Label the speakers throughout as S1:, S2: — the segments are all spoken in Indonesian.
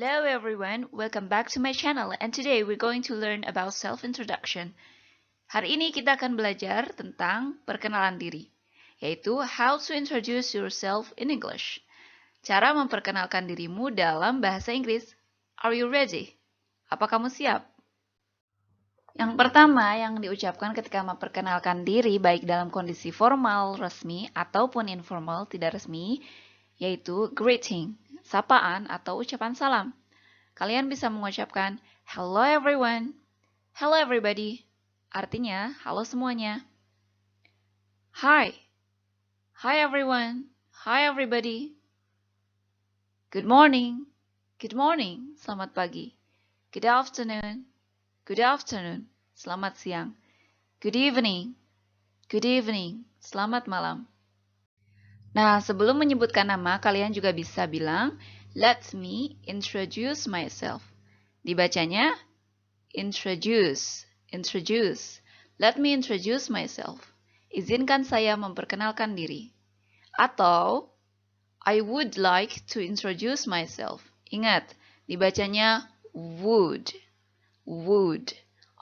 S1: Hello everyone, welcome back to my channel and today we're going to learn about self-introduction. Hari ini kita akan belajar tentang perkenalan diri, yaitu how to introduce yourself in English. Cara memperkenalkan dirimu dalam bahasa Inggris. Are you ready? Apa kamu siap? Yang pertama yang diucapkan ketika memperkenalkan diri baik dalam kondisi formal, resmi, ataupun informal, tidak resmi, yaitu greeting, sapaan atau ucapan salam. Kalian bisa mengucapkan hello everyone, hello everybody, artinya halo semuanya. Hi, hi everyone, hi everybody. Good morning, selamat pagi. Good afternoon, selamat siang. Good evening, selamat malam. Nah, sebelum menyebutkan nama, kalian juga bisa bilang, let me introduce myself. Dibacanya, introduce. Let me introduce myself. Izinkan saya memperkenalkan diri. Atau, I would like to introduce myself. Ingat, dibacanya would.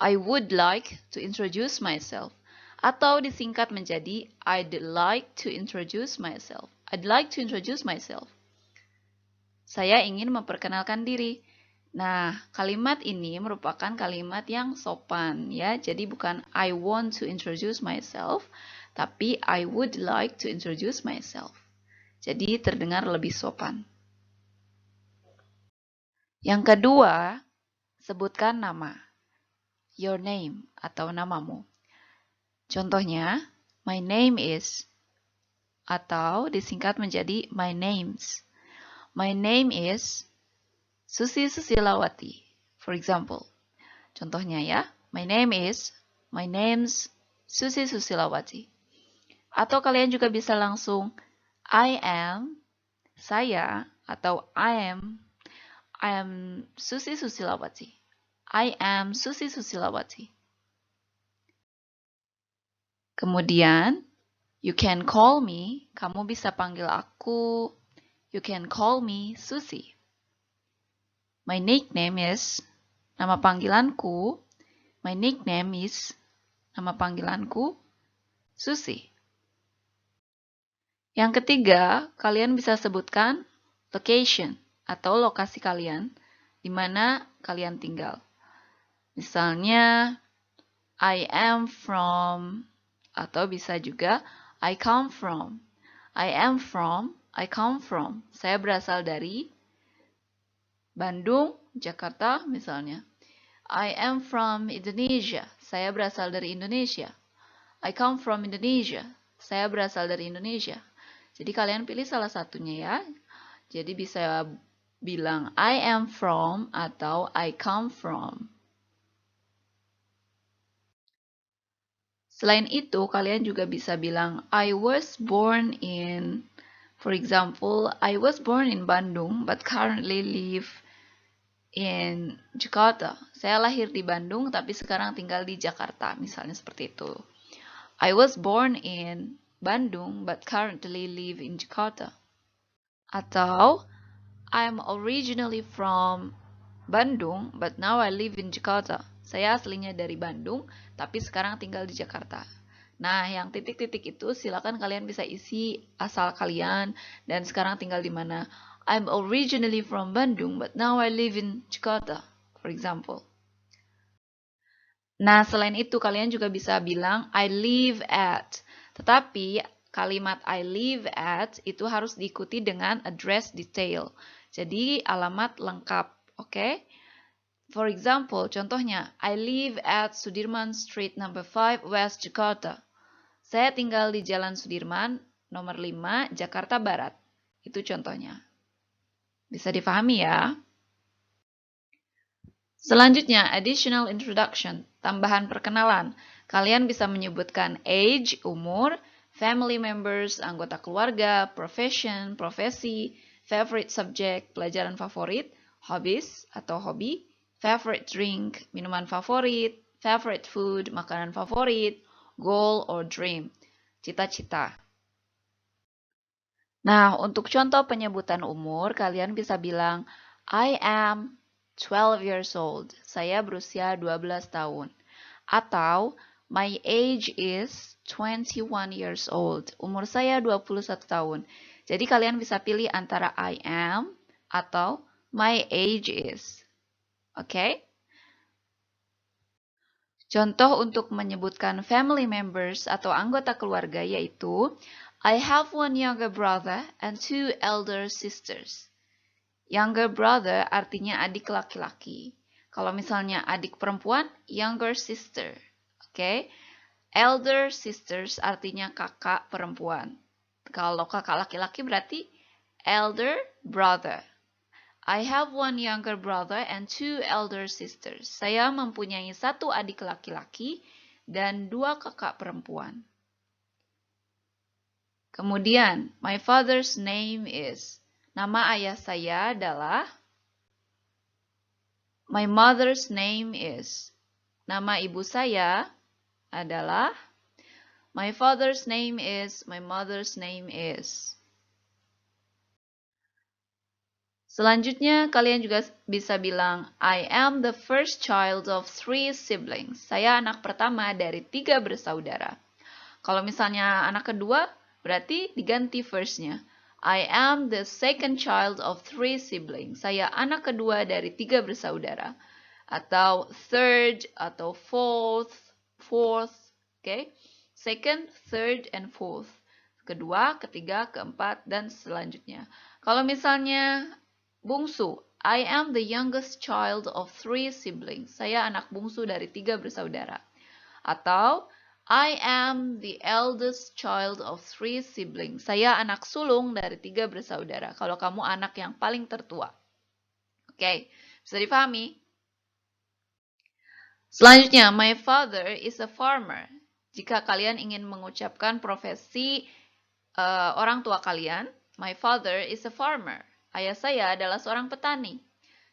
S1: I would like to introduce myself. Atau disingkat menjadi I'd like to introduce myself. Saya ingin memperkenalkan diri. Nah, kalimat ini merupakan kalimat yang sopan ya. Jadi bukan I want to introduce myself, tapi I would like to introduce myself. Jadi terdengar lebih sopan. Yang kedua, sebutkan nama. Your name atau namamu. Contohnya, my name is, atau disingkat menjadi my names. My name is Susi Susilawati, for example. Contohnya ya, my name's Susi Susilawati. Atau kalian juga bisa langsung I am, saya, atau I am Susi Susilawati. I am Susi Susilawati. Kemudian, you can call me, kamu bisa panggil aku. You can call me Susi. My nickname is, nama panggilanku. My nickname is, nama panggilanku, Susi. Yang ketiga, kalian bisa sebutkan location atau lokasi kalian, di mana kalian tinggal. Misalnya, I am from, atau bisa juga I come from. I am from, I come from. Saya berasal dari Bandung, Jakarta misalnya. I am from Indonesia. Saya berasal dari Indonesia. I come from Indonesia. Saya berasal dari Indonesia. Jadi kalian pilih salah satunya ya. Jadi bisa bilang I am from atau I come from. Selain itu, kalian juga bisa bilang I was born in, for example, I was born in Bandung but currently live in Jakarta. Saya lahir di Bandung tapi sekarang tinggal di Jakarta, misalnya seperti itu. I was born in Bandung but currently live in Jakarta. Atau I'm originally from Bandung but now I live in Jakarta. Saya aslinya dari Bandung tapi sekarang tinggal di Jakarta. Nah, yang titik-titik itu silakan kalian bisa isi asal kalian dan sekarang tinggal di mana. I'm originally from Bandung but now I live in Jakarta, for example. Nah, selain itu kalian juga bisa bilang I live at. Tetapi kalimat I live at itu harus diikuti dengan address detail. Jadi alamat lengkap, oke? For example, contohnya I live at Sudirman Street number 5 West Jakarta. Saya tinggal di Jalan Sudirman nomor 5 Jakarta Barat. Itu contohnya. Bisa difahami ya? Selanjutnya, additional introduction, tambahan perkenalan. Kalian bisa menyebutkan age, umur, family members, anggota keluarga, profession, profesi, favorite subject, pelajaran favorit, hobbies atau hobi, favorite drink, minuman favorit, favorite food, makanan favorit, goal or dream, cita-cita. Nah, untuk contoh penyebutan umur, kalian bisa bilang, I am 12 years old. Saya berusia 12 tahun. Atau my age is 21 years old. Umur saya 21 tahun. Jadi kalian bisa pilih antara I am atau my age is. Oke? Contoh untuk menyebutkan family members atau anggota keluarga yaitu I have one younger brother and two elder sisters. Younger brother artinya adik laki-laki. Kalau misalnya adik perempuan, younger sister. Oke? Elder sisters artinya kakak perempuan. Kalau kakak laki-laki berarti elder brother. I have one younger brother and two elder sisters. Saya mempunyai satu adik laki-laki dan dua kakak perempuan. Kemudian, my father's name is. Nama ayah saya adalah. My mother's name is. Nama ibu saya adalah. My father's name is. My mother's name is. Selanjutnya, kalian juga bisa bilang, I am the first child of 3 siblings. Saya anak pertama dari 3 bersaudara. Kalau misalnya anak kedua, berarti diganti first-nya. I am the second child of 3 siblings. Saya anak kedua dari 3 bersaudara. Atau third, atau fourth. Okay? Second, third, and fourth. Kedua, ketiga, keempat, dan selanjutnya. Kalau misalnya bungsu, I am the youngest child of 3 siblings. Saya anak bungsu dari 3 bersaudara. Atau I am the eldest child of 3 siblings. Saya anak sulung dari 3 bersaudara. Kalau kamu anak yang paling tertua. Oke, bisa dipahami? Selanjutnya, my father is a farmer. Jika kalian ingin mengucapkan profesi orang tua kalian, my father is a farmer. Ayah saya adalah seorang petani.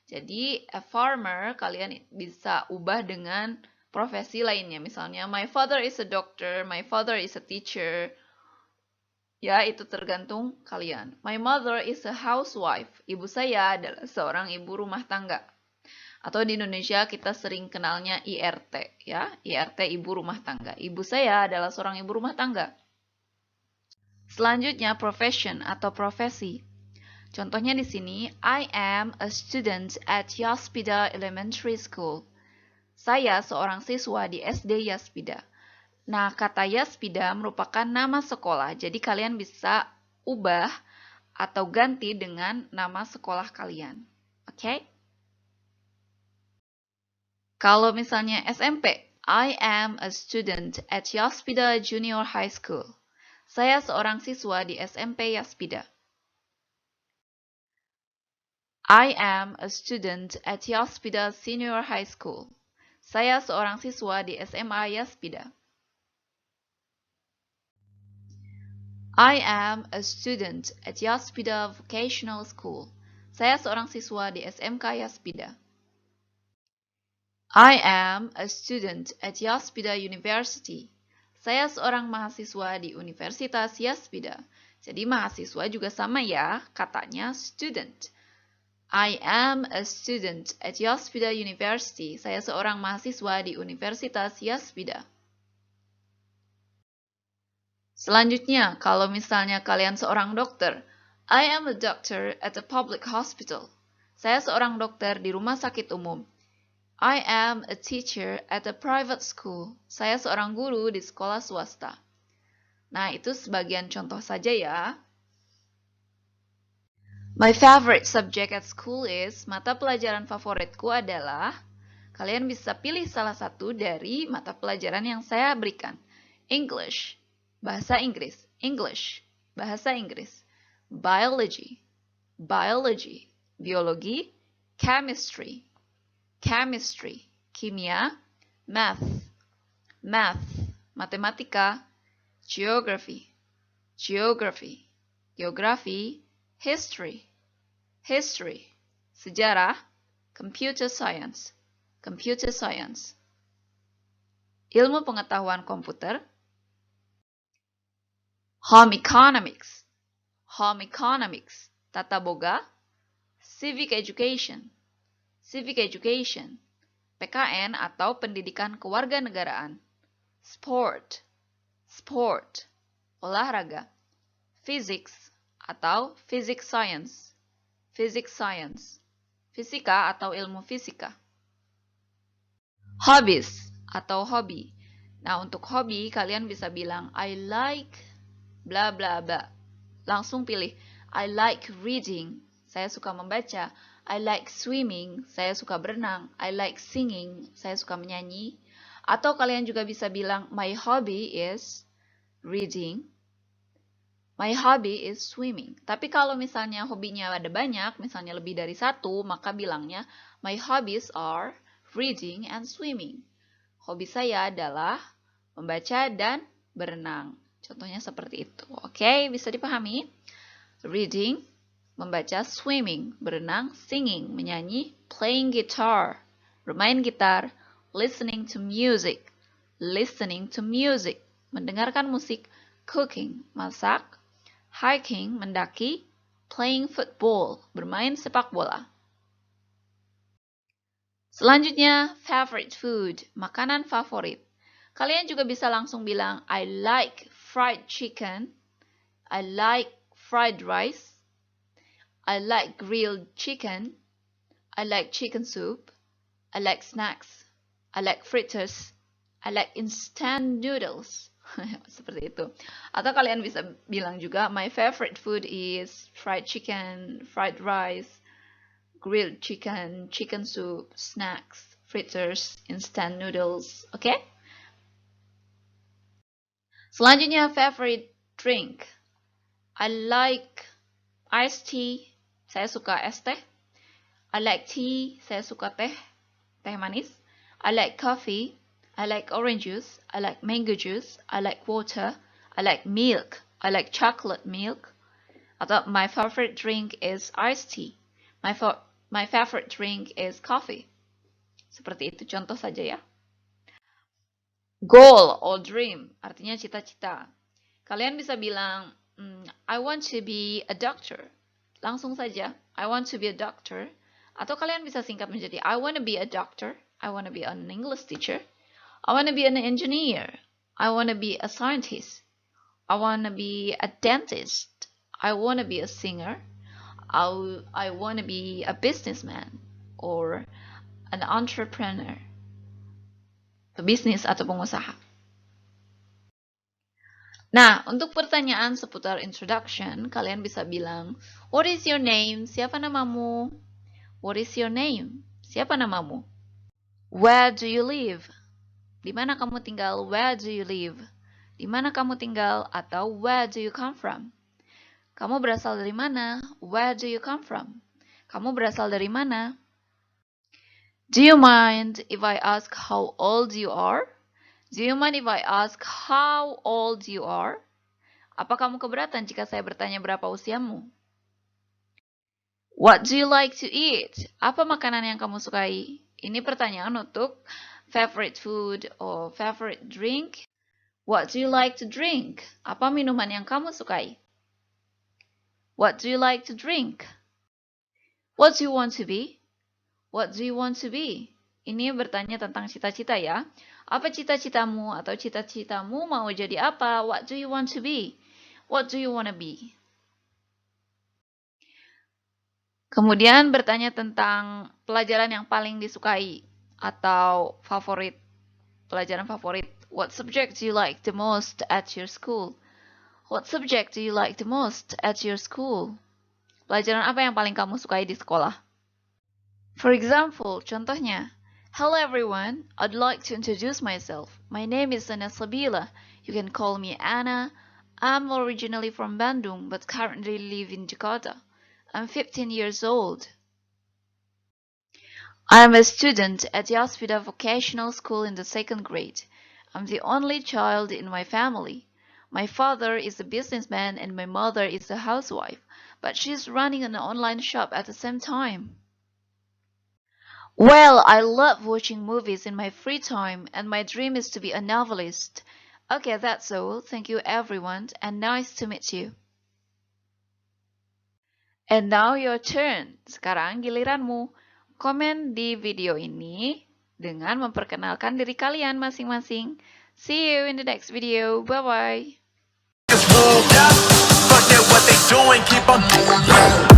S1: Jadi, a farmer kalian bisa ubah dengan profesi lainnya. Misalnya, my father is a doctor, my father is a teacher. Ya, itu tergantung kalian. My mother is a housewife. Ibu saya adalah seorang ibu rumah tangga. Atau di Indonesia kita sering kenalnya IRT, ya. IRT ibu rumah tangga. Ibu saya adalah seorang ibu rumah tangga. Selanjutnya, profession atau profesi. Contohnya di sini, I am a student at Yaspida Elementary School. Saya seorang siswa di SD Yaspida. Nah, kata Yaspida merupakan nama sekolah, jadi kalian bisa ubah atau ganti dengan nama sekolah kalian. Oke? Kalau misalnya SMP, I am a student at Yaspida Junior High School. Saya seorang siswa di SMP Yaspida. I am a student at Yaspida Senior High School. Saya seorang siswa di SMA Yaspida. I am a student at Yaspida Vocational School. Saya seorang siswa di SMK Yaspida. I am a student at Yaspida University. Saya seorang mahasiswa di Universitas Yaspida. Jadi mahasiswa juga sama ya, katanya student. I am a student at Yaspida University. Saya seorang mahasiswa di Universitas Yaspida. Selanjutnya, kalau misalnya kalian seorang dokter, I am a doctor at a public hospital. Saya seorang dokter di rumah sakit umum. I am a teacher at a private school. Saya seorang guru di sekolah swasta. Nah, itu sebagian contoh saja ya. My favorite subject at school is, mata pelajaran favoritku adalah, kalian bisa pilih salah satu dari mata pelajaran yang saya berikan. English, bahasa Inggris. English, bahasa Inggris. Biology, biology. Biologi. Chemistry, chemistry. Kimia. Math, math. Matematika. Geography, geography. Geografi. History, history. Sejarah. Computer science, computer science. Ilmu pengetahuan komputer. Home economics, home economics. Tata boga. civic education, civic education, PKN atau pendidikan kewarganegaraan, sport, sport, olahraga, physics atau physics science, physics science, fisika atau ilmu fisika. Hobbies atau hobi. Nah, untuk hobi kalian bisa bilang I like bla bla bla. Langsung pilih I like reading, saya suka membaca. I like swimming, saya suka berenang. I like singing, saya suka menyanyi. Atau kalian juga bisa bilang my hobby is reading. My hobby is swimming. Tapi kalau misalnya hobinya ada banyak, misalnya lebih dari satu, maka bilangnya my hobbies are reading and swimming. Hobi saya adalah membaca dan berenang. Contohnya seperti itu. Oke, bisa dipahami? Reading, membaca, swimming, berenang, singing, menyanyi, playing guitar, bermain gitar, listening to music, mendengarkan musik, cooking, masak, hiking, mendaki, playing football, bermain sepak bola. Selanjutnya, favorite food, makanan favorit. Kalian juga bisa langsung bilang, I like fried chicken, I like fried rice, I like grilled chicken, I like chicken soup, I like snacks, I like fritters, I like instant noodles. Seperti itu. Atau kalian bisa bilang juga, my favorite food is fried chicken, fried rice, grilled chicken, chicken soup, snacks, fritters, instant noodles. Oke? Selanjutnya, favorite drink. I like iced tea, saya suka es teh. I like tea, saya suka teh manis. I like coffee, I like orange juice, I like mango juice, I like water, I like milk, I like chocolate milk. Atau my favorite drink is iced tea. My favorite drink is coffee. Seperti itu contoh saja ya. Goal or dream, artinya cita-cita. Kalian bisa bilang, I want to be a doctor. Langsung saja, I want to be a doctor. Atau kalian bisa singkat menjadi, I want to be a doctor. I want to be an English teacher. I want to be an engineer. I want to be a scientist. I want to be a dentist. I want to be a singer. I want to be a businessman or an entrepreneur. Pebisnis atau pengusaha. Nah, untuk pertanyaan seputar introduction, kalian bisa bilang, what is your name? Siapa namamu? What is your name? Siapa namamu? Where do you live? Di mana kamu tinggal? Where do you live? Di mana kamu tinggal? Atau where do you come from? Kamu berasal dari mana? Where do you come from? Kamu berasal dari mana? Do you mind if I ask how old you are? Do you mind if I ask how old you are? Apa kamu keberatan jika saya bertanya berapa usiamu? What do you like to eat? Apa makanan yang kamu sukai? Ini pertanyaan untuk favorite food or favorite drink. What do you like to drink? Apa minuman yang kamu sukai? What do you like to drink? What do you want to be? What do you want to be? Ini bertanya tentang cita-cita ya. Apa cita-citamu atau cita-citamu mau jadi apa? What do you want to be? What do you want to be? Kemudian bertanya tentang pelajaran yang paling disukai atau favorit, pelajaran favorit. What subject do you like the most at your school? What subject do you like the most at your school? Pelajaran apa yang paling kamu sukai di sekolah? For example, contohnya, hello everyone, I'd like to introduce myself. My name is Anna Sabila. You can call me Anna. I'm originally from Bandung, but currently live in Jakarta. I'm 15 years old. I'm a student at Yaspida Vocational School in the 2nd grade. I'm the only child in my family. My father is a businessman and my mother is a housewife, but she's running an online shop at the same time. Well, I love watching movies in my free time and my dream is to be a novelist. Okay, that's all. Thank you everyone and nice to meet you. And now your turn. Sekarang giliranmu. Komen di video ini dengan memperkenalkan diri kalian masing-masing. See you in the next video. Bye-bye.
S2: Forget what they doing, keep on doing that.